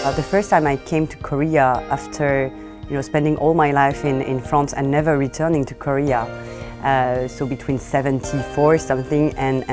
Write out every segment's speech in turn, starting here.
The first time I came to Korea after spending all my life in France and never returning to Korea, so between 74 something and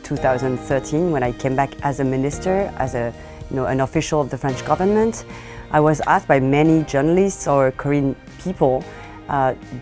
2013, when I came back as a minister, as an official of the French government, I was asked by many journalists or Korean people,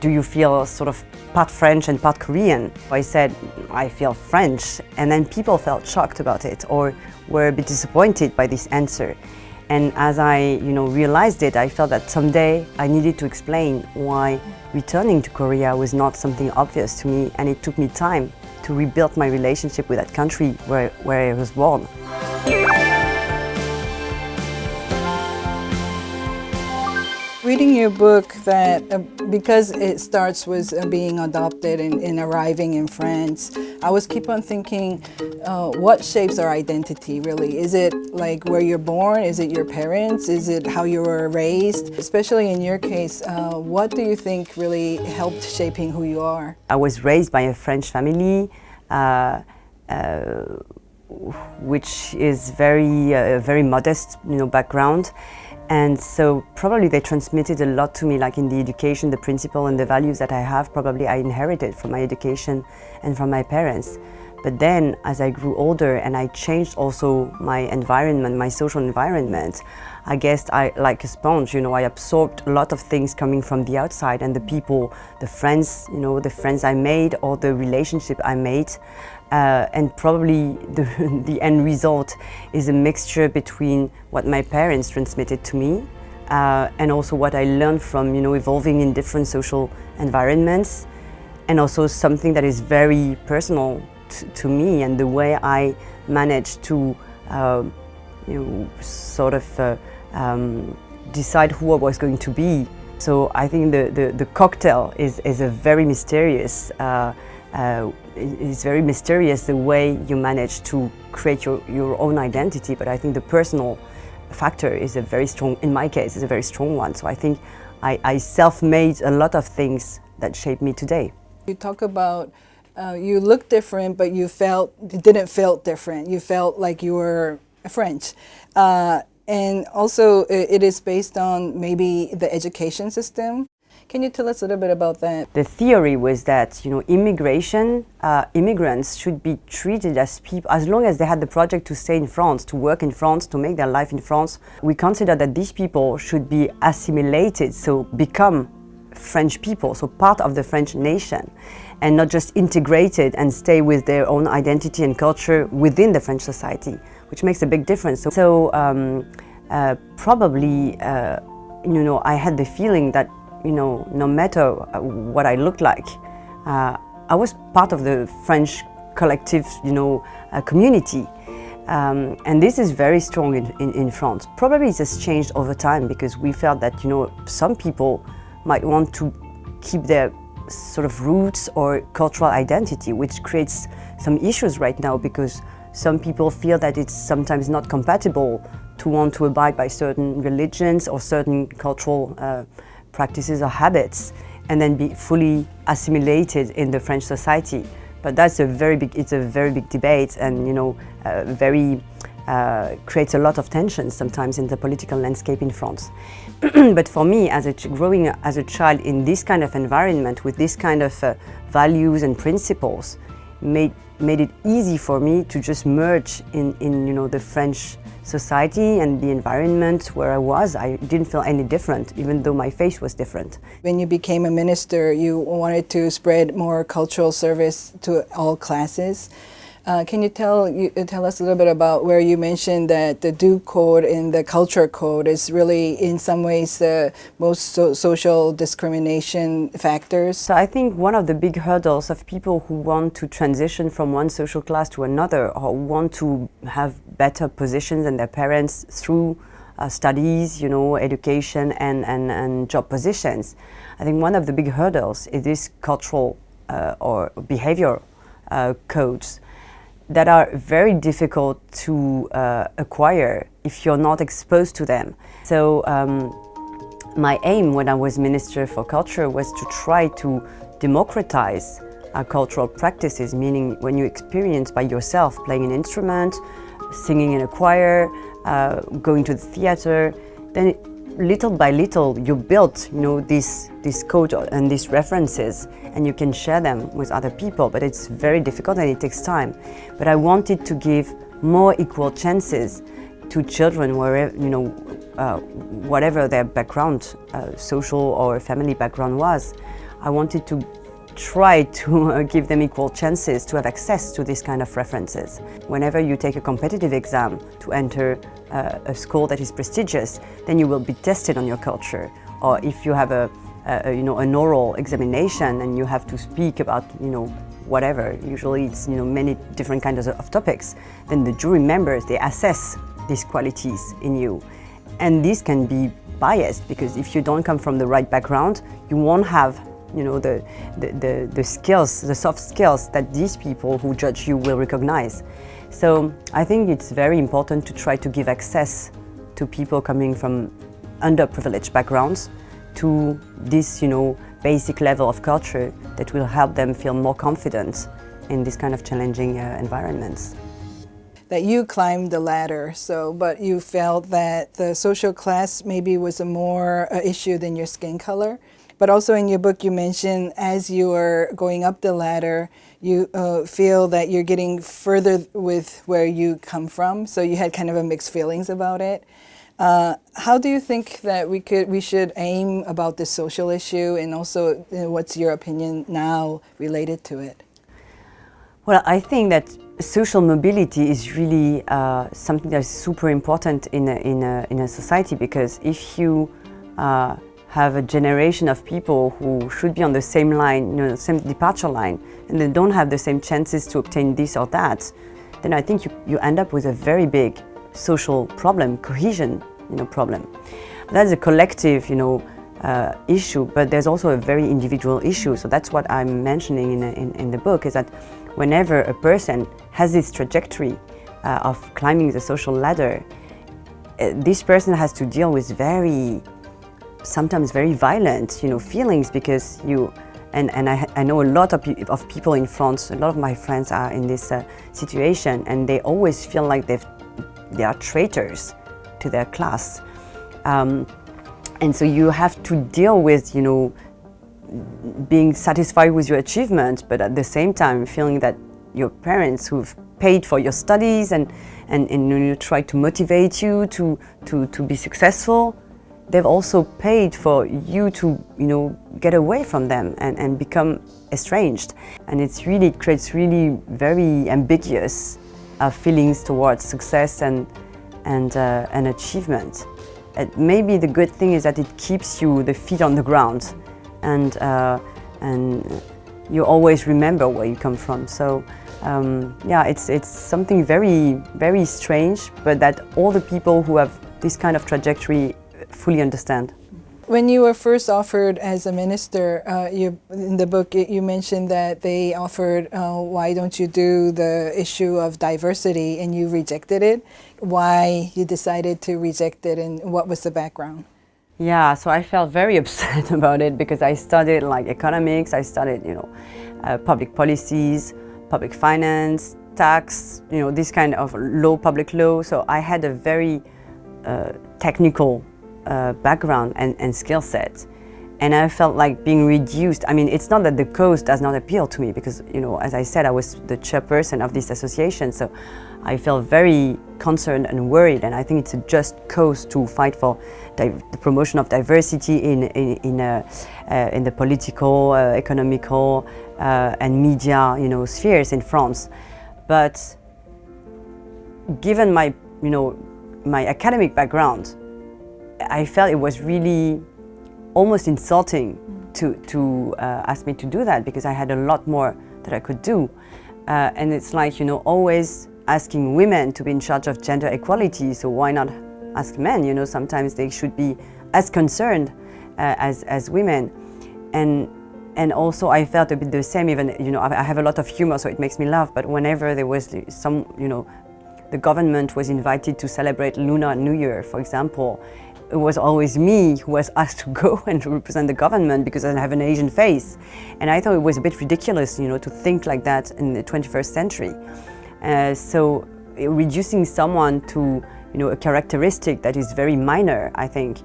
do you feel sort of part French and part Korean? I said, I feel French, and then people felt shocked about it or were a bit disappointed by this answer. And as I realized it, I felt that someday I needed to explain why returning to Korea was not something obvious to me, and it took me time to rebuild my relationship with that country where I was born. Reading your book, that because it starts with being adopted and arriving in France, I was keep on thinking, what shapes our identity really? Is it like where you're born? Is it your parents? Is it how you were raised? Especially in your case, what do you think really helped shaping who you are? I was raised by a French family, which is very modest, background. And so probably they transmitted a lot to me, like in the education, the principle and the values that I have, probably I inherited from my education and from my parents. But then as I grew older and I changed also my environment, my social environment, I guess I, like a sponge, I absorbed a lot of things coming from the outside, and the people, the friends, the friends I made or the relationship I made. And probably the end result is a mixture between what my parents transmitted to me and also what I learned from evolving in different social environments, and also something that is very personal to me and the way I managed to sort of decide who I was going to be. So I think the cocktail is a very mysterious. It's very mysterious the way you manage to create your own identity, but I think the personal factor is a very strong, in my case, is a very strong one. So I think I self-made a lot of things that shaped me today. You talk about you look different, but you didn't feel different. You felt like you were French. And also it is based on maybe the education system. Can you tell us a little bit about that? The theory was that immigrants should be treated as people, as long as they had the project to stay in France, to work in France, to make their life in France. We consider that these people should be assimilated, so become French people, so part of the French nation, and not just integrated and stay with their own identity and culture within the French society, which makes a big difference. So probably, I had the feeling that no matter what I looked like, I was part of the French collective, community. And this is very strong in France. Probably it has changed over time because we felt that, some people might want to keep their sort of roots or cultural identity, which creates some issues right now because some people feel that it's sometimes not compatible to want to abide by certain religions or certain cultural practices or habits and then be fully assimilated in the French society. But that's a very big debate, and creates a lot of tension sometimes in the political landscape in France. But for me, growing as a child in this kind of environment with this kind of values and principles, made it easy for me to just merge in the French society and the environment where I was. I didn't feel any different, even though my face was different. When you became a minister, you wanted to spread more cultural service to all classes. Can you tell us a little bit about where you mentioned that the Do Code and the Culture Code is really, in some ways, the most social discrimination factors? So I think one of the big hurdles of people who want to transition from one social class to another, or want to have better positions than their parents through studies, education and job positions, I think one of the big hurdles is this cultural or behavior codes that are very difficult to acquire if you're not exposed to them. So my aim when I was Minister for Culture was to try to democratize our cultural practices, meaning when you experience by yourself playing an instrument, singing in a choir, going to the theater, then little by little you build, this code and these references, and you can share them with other people. But it's very difficult and it takes time. But I wanted to give more equal chances to children, wherever, whatever their background, social or family background was. I wanted to try to give them equal chances to have access to this kind of references. Whenever you take a competitive exam to enter a school that is prestigious, then you will be tested on your culture. Or if you have an oral examination and you have to speak about, whatever, usually it's, many different kinds of topics, then the jury members, they assess these qualities in you. And this can be biased, because if you don't come from the right background, you won't have the skills, the soft skills that these people who judge you will recognize. So I think it's very important to try to give access to people coming from underprivileged backgrounds to this, basic level of culture that will help them feel more confident in this kind of challenging environments. That you climbed the ladder, but you felt that the social class maybe was a more issue than your skin color. But also in your book you mentioned as you are going up the ladder, you feel that you're getting further with where you come from, so you had kind of a mixed feelings about it. How do you think that we should aim about this social issue, and also what's your opinion now related to it? Well, I think that social mobility is really something that's super important in a society, because if you have a generation of people who should be on the same line, same departure line, and they don't have the same chances to obtain this or that, then I think you end up with a very big social problem, cohesion, problem. That's a collective, issue, but there's also a very individual issue. So that's what I'm mentioning in the book, is that whenever a person has this trajectory of climbing the social ladder, this person has to deal with sometimes very violent, feelings, because I know a lot of people in France. A lot of my friends are in this situation, and they always feel like they are traitors to their class, and so you have to deal with, being satisfied with your achievement, but at the same time feeling that your parents who've paid for your studies and try to motivate you to be successful, they've also paid for you to get away from them and become estranged. And it creates really very ambiguous feelings towards success and achievement. Maybe the good thing is that it keeps you the feet on the ground, and you always remember where you come from. So it's something very, very strange, but that all the people who have this kind of trajectory fully understand. When you were first offered as a minister, in the book you mentioned that they offered, why don't you do the issue of diversity, and you rejected it. Why you decided to reject it, and what was the background? Yeah, so I felt very upset about it, because I studied economics, I studied public policies, public finance, tax, this kind of public law. So I had a very technical background and skill set, and I felt like being reduced. I mean, it's not that the cause does not appeal to me, because as I said, I was the chairperson of this association, so I felt very concerned and worried, and I think it's a just cause to fight for the promotion of diversity in the political, economical, and media spheres in France. But given my academic background, I felt it was really almost insulting to ask me to do that, because I had a lot more that I could do. And it's like, always asking women to be in charge of gender equality, so why not ask men? Sometimes they should be as concerned as women. And also I felt a bit the same, even, I have a lot of humor, so it makes me laugh, but whenever there was the government was invited to celebrate Lunar New Year, for example, it was always me who was asked to go and to represent the government, because I have an Asian face. And I thought it was a bit ridiculous, to think like that in the 21st century. So reducing someone to, a characteristic that is very minor, I think,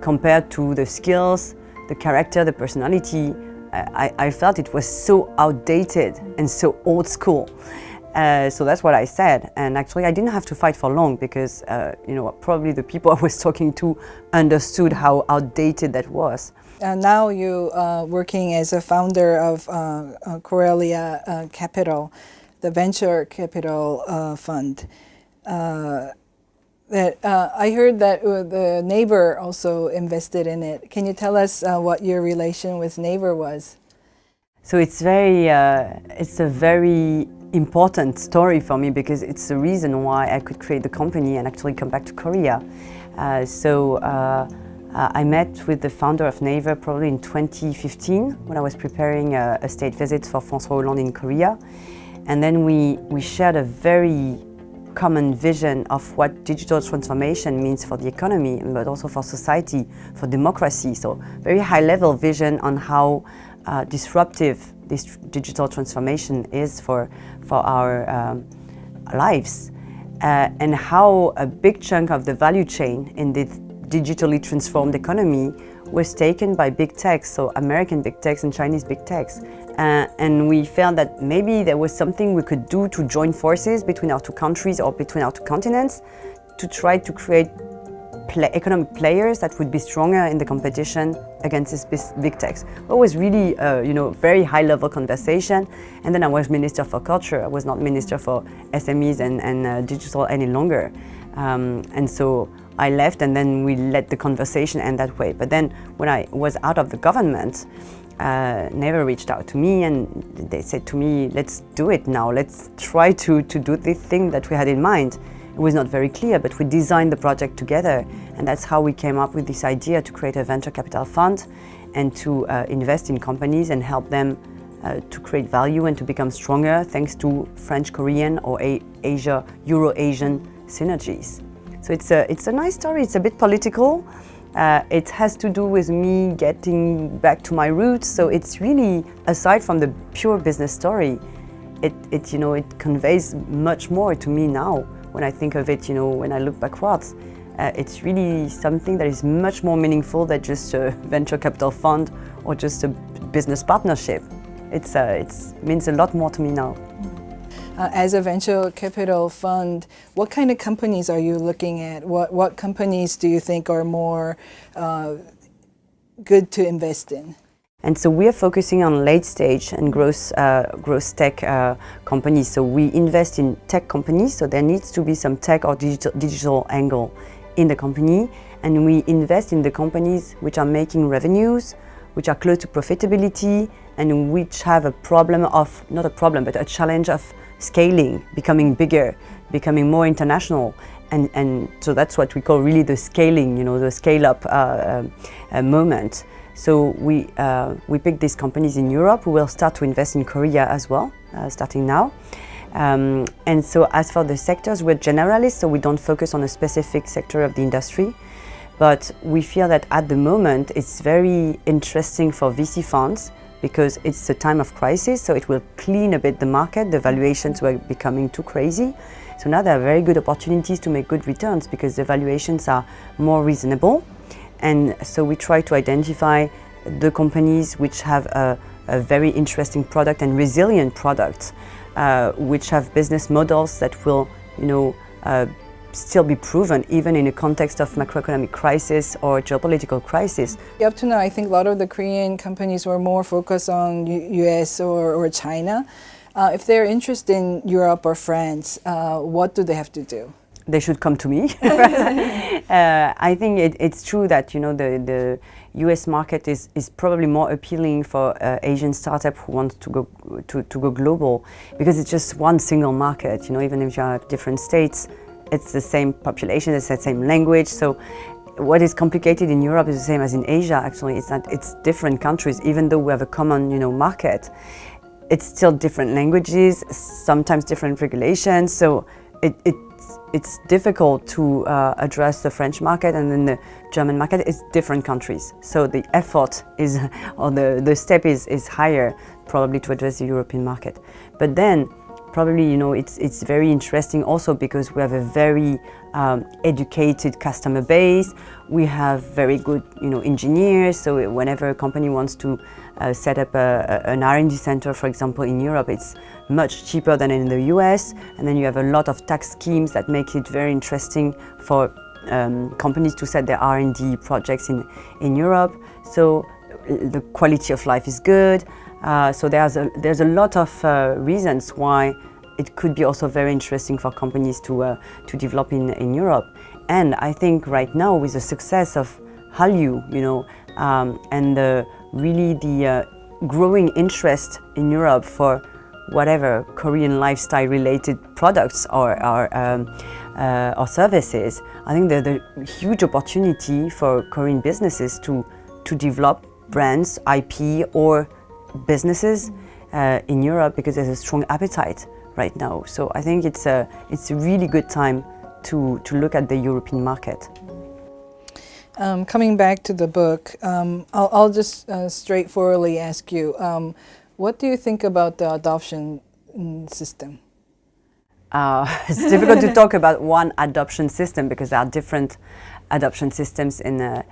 compared to the skills, the character, the personality. I felt it was so outdated and so old school. So that's what I said, and actually I didn't have to fight for long because probably the people I was talking to understood how outdated that was. Now you are working as a founder of Corelia Capital, the venture capital fund. I heard that the neighbor also invested in it. Can you tell us what your relation with neighbor was? So it's a very important story for me because it's the reason why I could create the company and actually come back to Korea. I met with the founder of Naver probably in 2015 when I was preparing a state visit for François Hollande in Korea. And then we shared a very common vision of what digital transformation means for the economy, but also for society, for democracy. So very high level vision on how disruptive this digital transformation is for our lives, and how a big chunk of the value chain in this digitally transformed economy was taken by big techs, so American big techs and Chinese big techs. And we felt that maybe there was something we could do to join forces between our two countries or between our two continents to try to create economic players that would be stronger in the competition against these big techs. It was really very high level conversation. And then I was Minister for Culture. I was not Minister for SMEs and digital any longer. And so I left, and then we let the conversation end that way. But then when I was out of the government, Naver reached out to me and they said to me, let's do it now. Let's try to do this thing that we had in mind. It was not very clear, but we designed the project together, and that's how we came up with this idea to create a venture capital fund and to invest in companies and help them to create value and to become stronger thanks to French-Korean or Euro-Asian synergies. So it's a nice story. It's a bit political. It has to do with me getting back to my roots. So it's really, aside from the pure business story, it conveys much more to me now. When I think of it, when I look backwards, it's really something that is much more meaningful than just a venture capital fund or just a business partnership. It means a lot more to me now. As a venture capital fund, what kind of companies are you looking at? What companies do you think are more good to invest in? And so we are focusing on late stage and growth tech companies. So we invest in tech companies, so there needs to be some tech or digital angle in the company. And we invest in the companies which are making revenues, which are close to profitability, and which have a problem of, not a problem, but a challenge of scaling, becoming bigger, becoming more international. And so that's what we call really the scaling, the scale-up moment. So we picked these companies in Europe who will start to invest in Korea as well, starting now. And so as for the sectors, we're generalists, so we don't focus on a specific sector of the industry. But we feel that at the moment it's very interesting for VC funds because it's a time of crisis, so it will clean a bit the market. The valuations were becoming too crazy. So now there are very good opportunities to make good returns because the valuations are more reasonable. And so we try to identify the companies which have a very interesting product and resilient product, which have business models that will, still be proven even in a context of macroeconomic crisis or geopolitical crisis. Up to now, I think a lot of the Korean companies were more focused on US or China. If they're interested in Europe or France, what do they have to do? They should come to me. I think it's true that the US market is probably more appealing for Asian startup who want to go global because it's just one single market. Even if you have different states, it's the same population, it's the same language. So what is complicated in Europe is the same as in Asia. Actually, it's different countries. Even though we have a common market, it's still different languages, sometimes different regulations. So it's difficult to address the French market, and then the German market is different countries. So the effort is, or the step is higher probably to address the European market. But then probably, you know, it's very interesting also because we have a very educated customer base. We have very good, you know, engineers. So whenever a company wants to set up an R&D center, for example, in Europe, it's much cheaper than in the US. And then you have a lot of tax schemes that make it very interesting for companies to set their R&D projects in Europe. So the quality of life is good. So there's a lot of reasons why it could be also very interesting for companies to develop in Europe. And I think right now with the success of Hallyu, you know, and really the growing interest in Europe for whatever Korean lifestyle related products or services, I think there's a huge opportunity for Korean businesses to develop brands, IP or businesses in Europe because there's a strong appetite right now. So I think it's a really good time to look at the European market. Coming back to the book, I'll just straightforwardly ask you, what do you think about the adoption system? It's difficult to talk about one adoption system because there are different adoption systems in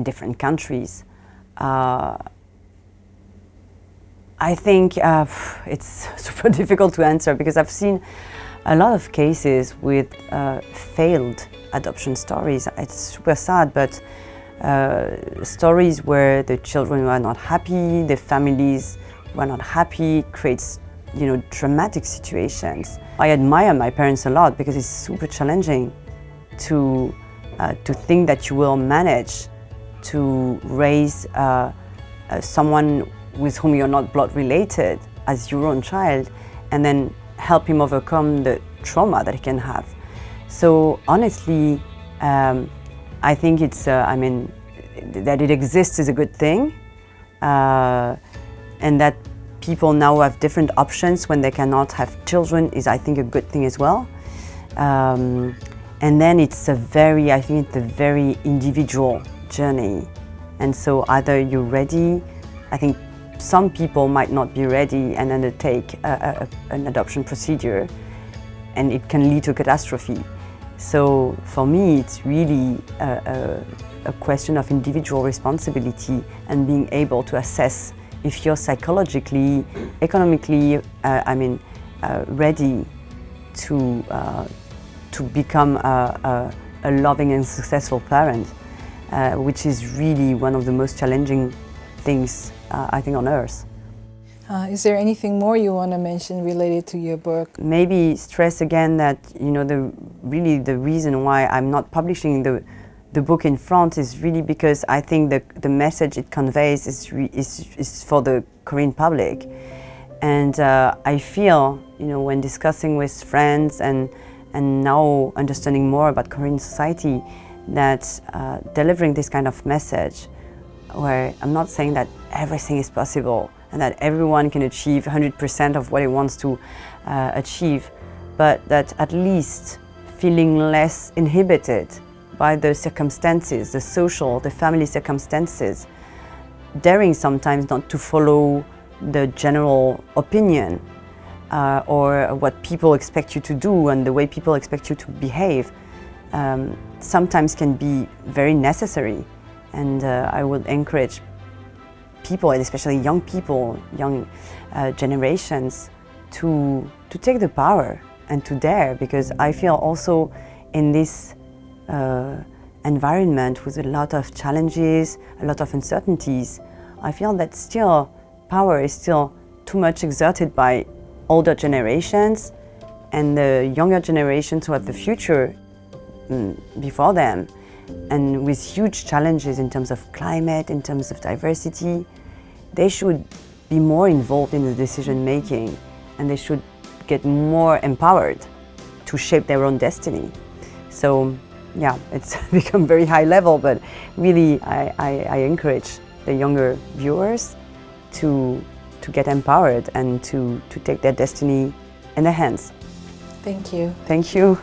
different countries. I think it's super difficult to answer because I've seen a lot of cases with failed adoption stories. It's super sad, but stories where the children were not happy, the families were not happy, creates, you know, dramatic situations. I admire my parents a lot because it's super challenging to think that you will manage to raise someone with whom you're not blood related as your own child and then help him overcome the trauma that he can have. So honestly, I think it's, I mean, that it exists is a good thing, and that people now have different options when they cannot have children is, I think, a good thing as well. And then it's I think it's a very individual journey. And so either you're ready, I think some people might not be ready and undertake an adoption procedure, and it can lead to catastrophe. So for me, it's really a question of individual responsibility and being able to assess if you're psychologically, economically, ready to become a loving and successful parent, which is really one of the most challenging things, I think, on earth. Is there anything more you want to mention related to your book? Maybe stress again that, you know, the reason why I'm not publishing the book in France is really because I think the message it conveys is for the Korean public. And I feel, you know, when discussing with friends and now understanding more about Korean society, that delivering this kind of message, where I'm not saying that everything is possible and that everyone can achieve 100% of what he wants to achieve, but that at least feeling less inhibited by the circumstances, the social, the family circumstances, daring sometimes not to follow the general opinion or what people expect you to do and the way people expect you to behave, sometimes can be very necessary. And I would encourage people, and especially young people, young generations, to take the power and to dare, because I feel also in this environment with a lot of challenges, a lot of uncertainties, I feel that still power is still too much exerted by older generations, and the younger generations who have the future before them, and with huge challenges in terms of climate, in terms of diversity, they should be more involved in the decision making, and they should get more empowered to shape their own destiny. So yeah, it's become very high level, but really I encourage the younger viewers to get empowered and to take their destiny in their hands. Thank you. Thank you.